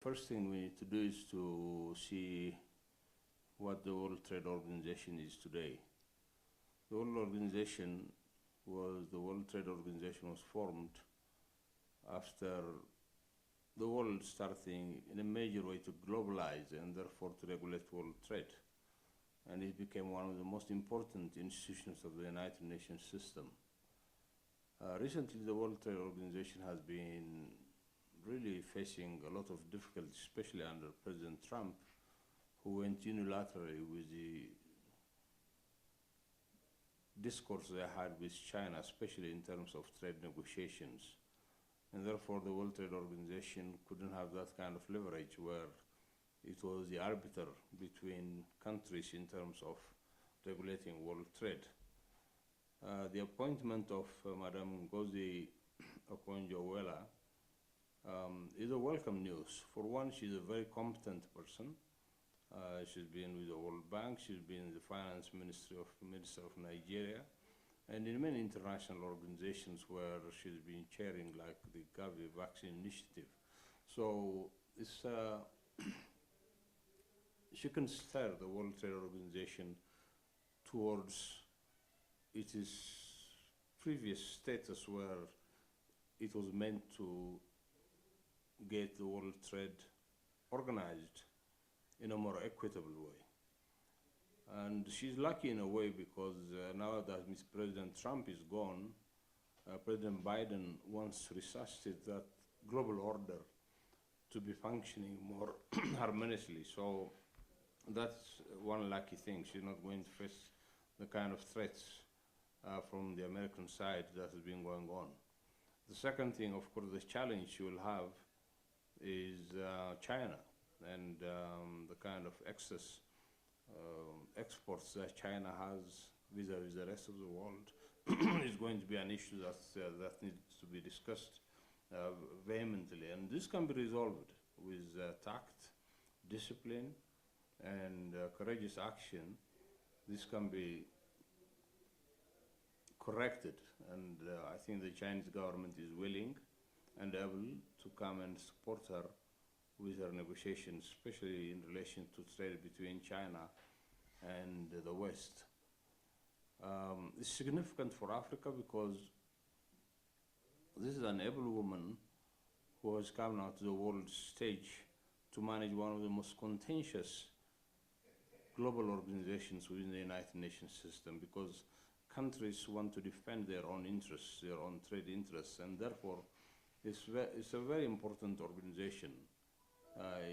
First thing we need to do is to see what the World Trade Organization is today. The World Trade Organization was formed after the world starting in a major way to globalize and therefore to regulate world trade. And it became one of the most important institutions of the United Nations system. Recently, the World Trade Organization has been really facing a lot of difficulties, especially under President Trump, who went unilaterally with the discourse they had with China, especially in terms of trade negotiations. And therefore, the World Trade Organization couldn't have that kind of leverage where it was the arbiter between countries in terms of regulating world trade. The appointment of Madam Ngozi Okonjo-Iweala is a welcome news. For one, she's a very competent person. She's been with the World Bank, she's been in the Finance Minister of Nigeria, and in many international organizations where she's been chairing, like the Gavi Vaccine Initiative. So it's, she can steer the World Trade Organization towards its previous status where it was meant to get the world trade organized in a more equitable way. And she's lucky in a way because now that Mr. President Trump is gone, President Biden wants to resuscitate that global order to be functioning more harmoniously. So that's one lucky thing. She's not going to face the kind of threats from the American side that has been going on. The second thing, of course, the challenge she will have is China and the kind of excess exports that China has vis-a-vis the rest of the world is going to be an issue that needs to be discussed vehemently. And this can be resolved with tact, discipline, and courageous action. This can be corrected, and I think the Chinese government is willing and able to come and support her with her negotiations, especially in relation to trade between China and the West. It's significant for Africa because this is an able woman who has come now to the world stage to manage one of the most contentious global organizations within the United Nations system, because countries want to defend their own interests, their own trade interests, and therefore it's a very important organization.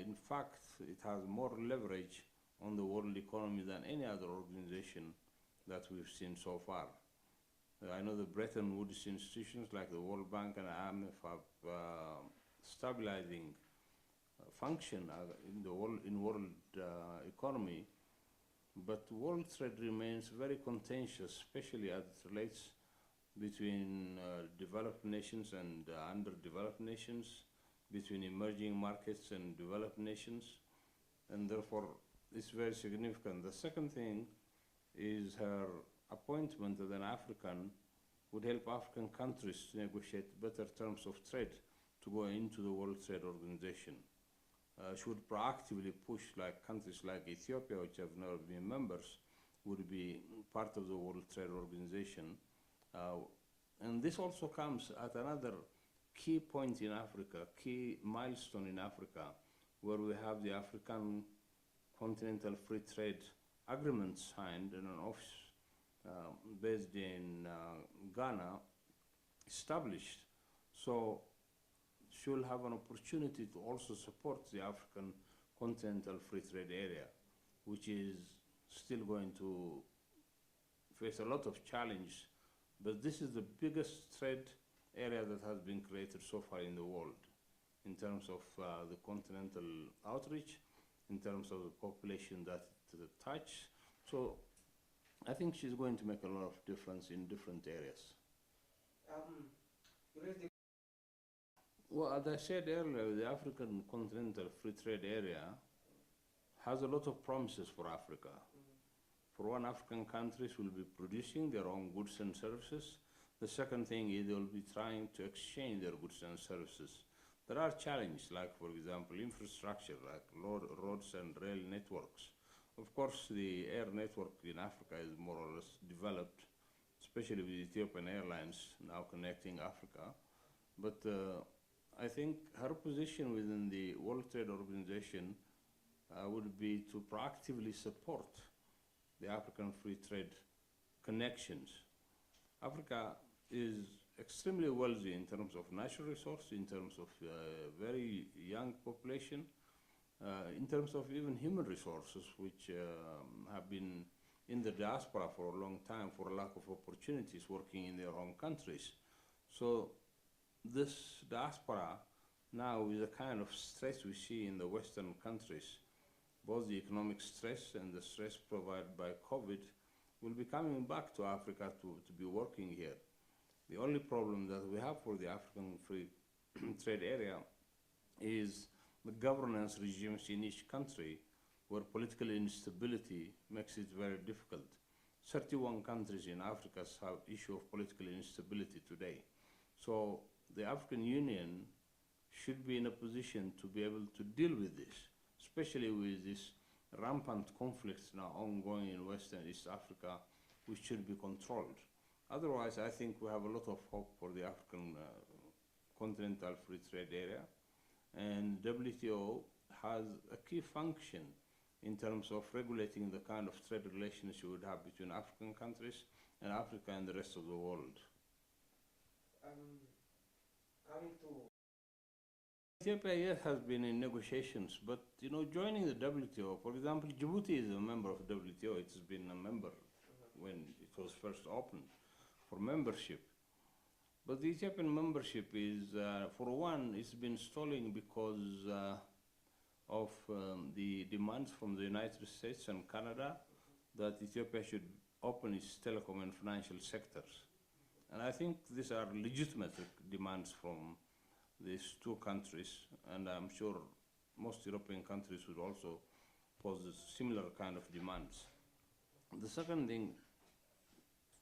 In fact, it has more leverage on the world economy than any other organization that we've seen so far. I know the Bretton Woods institutions like the World Bank and IMF have stabilizing function in the world economy, but world trade remains very contentious, especially as it relates between developed nations and underdeveloped nations, between emerging markets and developed nations, and therefore it's very significant. The second thing is her appointment as an African would help African countries to negotiate better terms of trade to go into the World Trade Organization. She would proactively push countries like Ethiopia, which have never been members, would be part of the World Trade Organization. And this also comes at another key point in Africa, key milestone in Africa, where we have the African Continental Free Trade Agreement signed and an office based in Ghana established. So she will have an opportunity to also support the African Continental Free Trade Area, which is still going to face a lot of challenge, but this is the biggest trade area that has been created so far in the world in terms of the continental outreach, in terms of the population that it touches. So I think she's going to make a lot of difference in different areas. Well, as I said earlier, the African Continental Free Trade Area has a lot of promises for Africa. For one, African countries will be producing their own goods and services. The second thing is they will be trying to exchange their goods and services. There are challenges, like, for example, infrastructure, like roads and rail networks. Of course, the air network in Africa is more or less developed, especially with Ethiopian Airlines now connecting Africa. But I think her position within the World Trade Organization would be to proactively support the African free trade connections. Africa is extremely wealthy in terms of natural resources, in terms of very young population, in terms of even human resources, which have been in the diaspora for a long time for lack of opportunities working in their home countries. So this diaspora now, with the kind of stress we see in the Western countries, both the economic stress and the stress provided by COVID, will be coming back to Africa to be working here. The only problem that we have for the African free trade area is the governance regimes in each country, where political instability makes it very difficult. 31 countries in Africa have issue of political instability today. So the African Union should be in a position to be able to deal with this, especially with this rampant conflicts now ongoing in West and East Africa, which should be controlled. Otherwise, I think we have a lot of hope for the African continental free trade area. And WTO has a key function in terms of regulating the kind of trade relations you would have between African countries and Africa and the rest of the world. Coming to Ethiopia, yes, has been in negotiations, but joining the WTO, for example, Djibouti is a member of WTO. It has been a member when it was first opened for membership. But the Ethiopian membership is, for one, it's been stalling because of the demands from the United States and Canada that Ethiopia should open its telecom and financial sectors. And I think these are legitimate demands from these two countries, and I'm sure most European countries would also pose similar kind of demands. The second thing,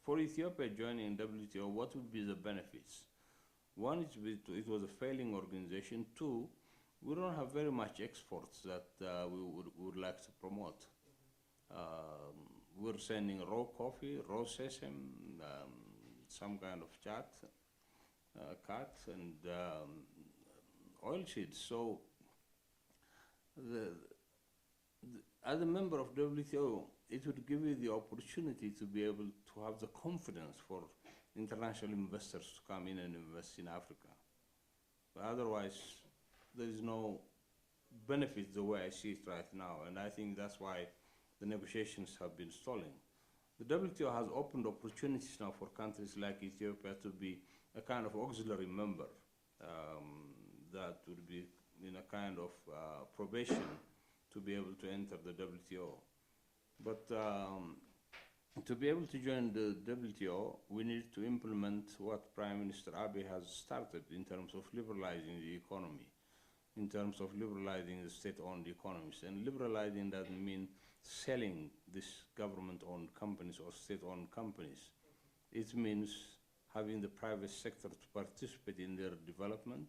for Ethiopia joining WTO, what would be the benefits? One, it was a failing organization. Two, we don't have very much exports that we would like to promote. We're sending raw coffee, raw sesame, some kind of cat, and oilseeds. So, as a member of WTO, it would give you the opportunity to be able to have the confidence for international investors to come in and invest in Africa. But otherwise, there is no benefit the way I see it right now, and I think that's why the negotiations have been stalling. The WTO has opened opportunities now for countries like Ethiopia to be a kind of auxiliary member that would be in a kind of probation to be able to enter the WTO. But to be able to join the WTO, we need to implement what Prime Minister Abiy has started in terms of liberalizing the economy, in terms of liberalizing the state-owned economies. And liberalizing doesn't mean selling these government-owned companies or state-owned companies. It means having the private sector to participate in their development,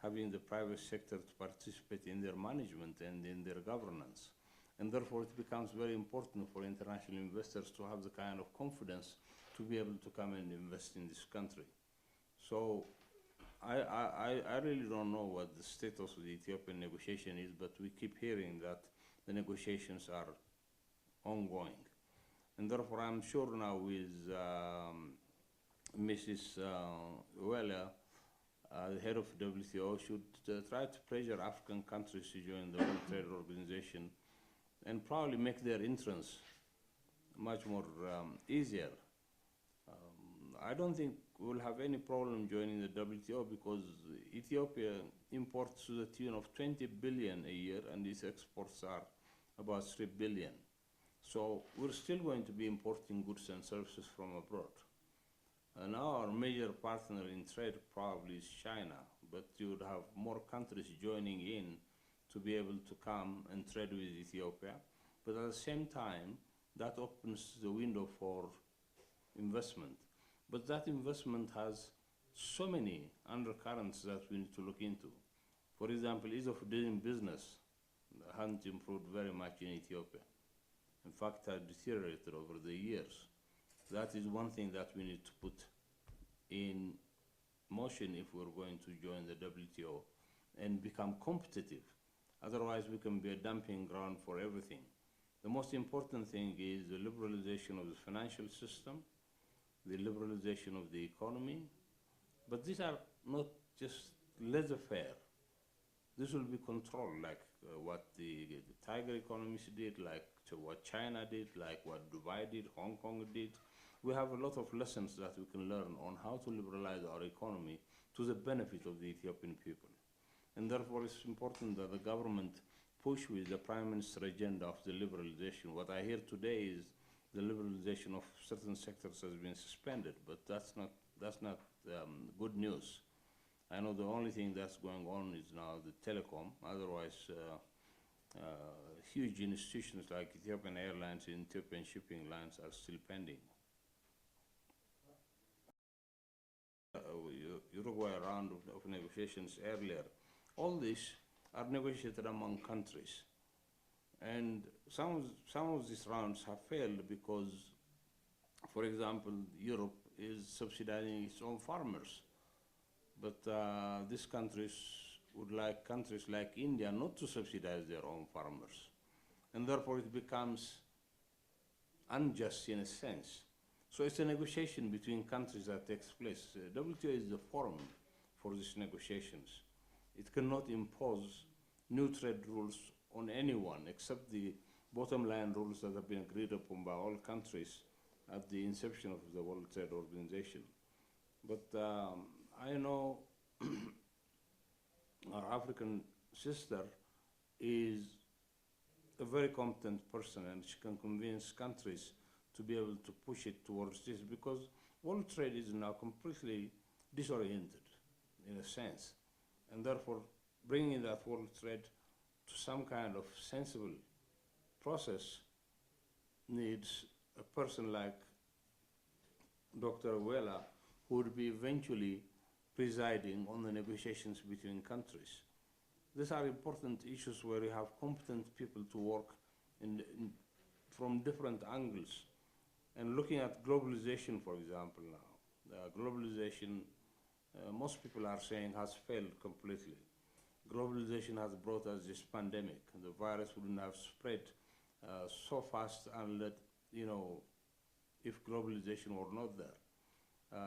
having the private sector to participate in their management and in their governance. And therefore, it becomes very important for international investors to have the kind of confidence to be able to come and invest in this country. So I really don't know what the status of the Ethiopian negotiation is, but we keep hearing that the negotiations are ongoing. And therefore, I'm sure now with Mrs. Iweala, the head of WTO, should try to pressure African countries to join the World Trade Organization and probably make their entrance much more easier. I don't think we'll have any problem joining the WTO because Ethiopia imports to the tune of 20 billion a year and its exports are about 3 billion. So we're still going to be importing goods and services from abroad. Now our major partner in trade probably is China, but you would have more countries joining in to be able to come and trade with Ethiopia. But at the same time, that opens the window for investment. But that investment has so many undercurrents that we need to look into. For example, ease of doing business hasn't improved very much in Ethiopia. In fact, has deteriorated over the years. That is one thing that we need to put in motion if we're going to join the WTO and become competitive. Otherwise, we can be a dumping ground for everything. The most important thing is the liberalization of the financial system, the liberalization of the economy. But these are not just laissez-faire. This will be controlled, like what the tiger economies did, like what China did, like what Dubai did, Hong Kong did. We have a lot of lessons that we can learn on how to liberalize our economy to the benefit of the Ethiopian people. And therefore, it's important that the government push with the Prime Minister's agenda of the liberalization. What I hear today is the liberalization of certain sectors has been suspended, but that's not good news. I know the only thing that's going on is now the telecom. Otherwise, huge institutions like Ethiopian Airlines and Ethiopian shipping lines are still pending. Uruguay round of negotiations earlier. All these are negotiated among countries. And some of these rounds have failed because, for example, Europe is subsidizing its own farmers. But these countries would like countries like India not to subsidize their own farmers. And therefore it becomes unjust in a sense. So it's a negotiation between countries that takes place. WTO is the forum for these negotiations. It cannot impose new trade rules on anyone except the bottom line rules that have been agreed upon by all countries at the inception of the World Trade Organization. But I know our African sister is a very competent person, and she can convince countries to be able to push it towards this, because world trade is now completely disoriented in a sense. And therefore, bringing that world trade to some kind of sensible process needs a person like Dr. Iweala, who would be eventually presiding on the negotiations between countries. These are important issues where you have competent people to work from different angles. And looking at globalization, for example, now, globalization, most people are saying, has failed completely. Globalization has brought us this pandemic. The virus wouldn't have spread so fast unless, if globalization were not there.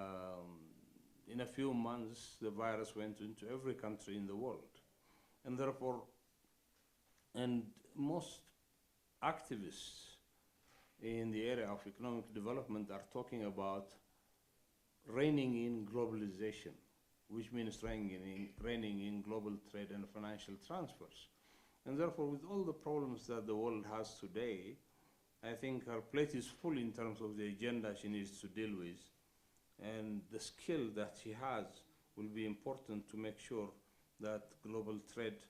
In a few months, the virus went into every country in the world. And therefore, most activists in the area of economic development are talking about reining in globalization, which means reining in global trade and financial transfers. And therefore, with all the problems that the world has today, I think her plate is full in terms of the agenda she needs to deal with. And the skill that she has will be important to make sure that global trade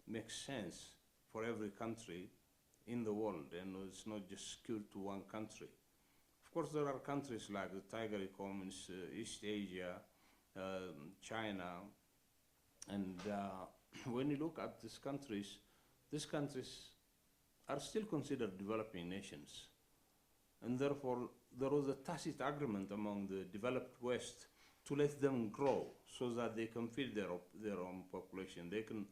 makes sense for every country in the world, and it's not just skewed to one country. Of course, there are countries like the tiger economies, East Asia, China, and when you look at these countries are still considered developing nations. And therefore, there was a tacit agreement among the developed West to let them grow so that they can feed their own population. They can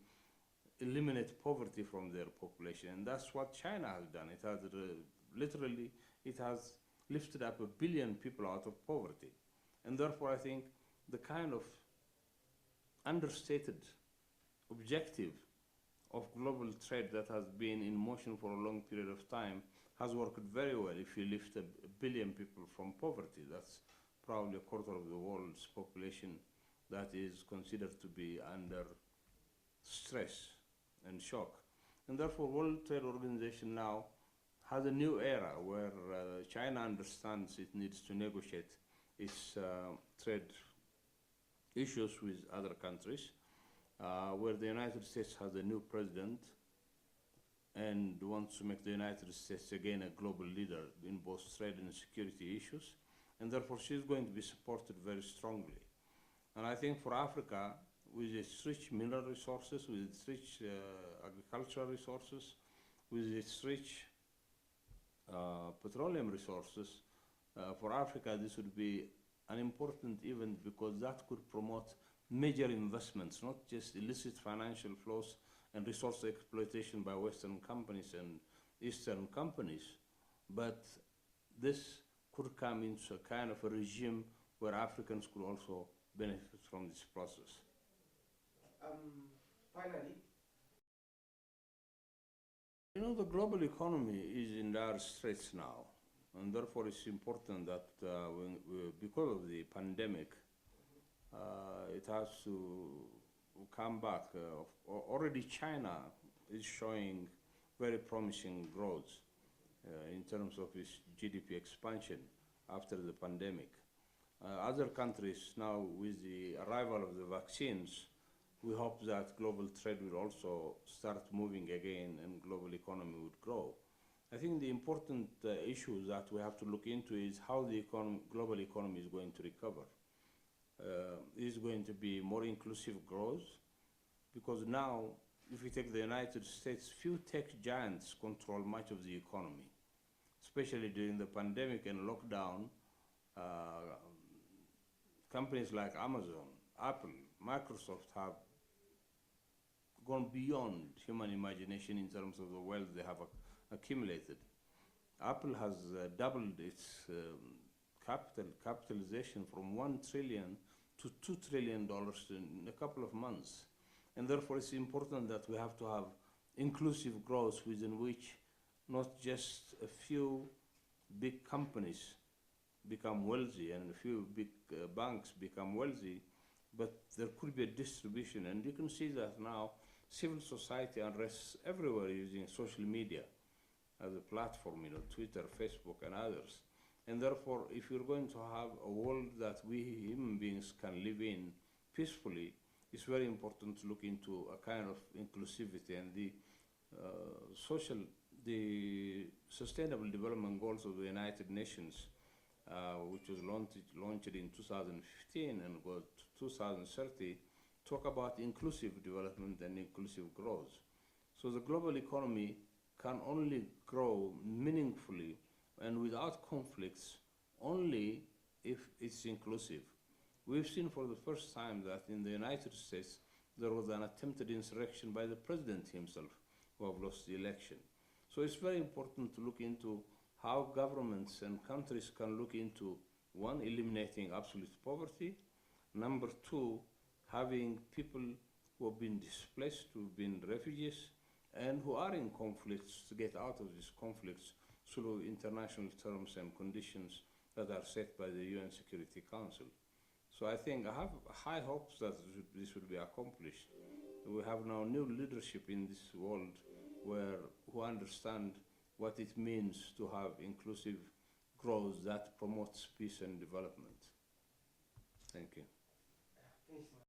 eliminate poverty from their population. And that's what China has done. It has literally lifted up 1 billion people out of poverty. And therefore, I think the kind of understated objective of global trade that has been in motion for a long period of time has worked very well. If you lift 1 billion people from poverty, that's probably a quarter of the world's population that is considered to be under stress and shock. And therefore, World Trade Organization now has a new era where China understands it needs to negotiate its trade issues with other countries, where the United States has a new president and wants to make the United States again a global leader in both trade and security issues. And therefore, she's going to be supported very strongly. And I think for Africa, with its rich mineral resources, with its rich agricultural resources, with its rich petroleum resources, for Africa this would be an important event because that could promote major investments, not just illicit financial flows and resource exploitation by Western companies and Eastern companies, but this could come into a kind of a regime where Africans could also benefit from this process. Finally, you know, the global economy is in dire straits now, and therefore it's important that because of the pandemic, it has to come back. Already China is showing very promising growth in terms of its GDP expansion after the pandemic. Other countries now, with the arrival of the vaccines, we hope that global trade will also start moving again and global economy would grow. I think the important issue that we have to look into is how the global economy is going to recover. Is going to be more inclusive growth? Because now, if we take the United States, few tech giants control much of the economy, especially during the pandemic and lockdown. Companies like Amazon, Apple, Microsoft have gone beyond human imagination in terms of the wealth they have accumulated. Apple has doubled its capitalization from $1 trillion to $2 trillion in a couple of months. And therefore it's important that we have to have inclusive growth within which not just a few big companies become wealthy and a few big banks become wealthy, but there could be a distribution. And you can see that now civil society unrests everywhere using social media as a platform, you know, Twitter, Facebook, and others. And therefore, if you're going to have a world that we human beings can live in peacefully, it's very important to look into a kind of inclusivity. And the Sustainable Development Goals of the United Nations, which was launched in 2015 and goes to 2030, talk about inclusive development and inclusive growth. So the global economy can only grow meaningfully and without conflicts only if it's inclusive. We've seen for the first time that in the United States there was an attempted insurrection by the president himself, who have lost the election. So it's very important to look into how governments and countries can look into, one, eliminating absolute poverty, number two, having people who have been displaced, who have been refugees, and who are in conflicts to get out of these conflicts through international terms and conditions that are set by the UN Security Council. So I think I have high hopes that this will be accomplished. We have now new leadership in this world who understand what it means to have inclusive growth that promotes peace and development. Thank you.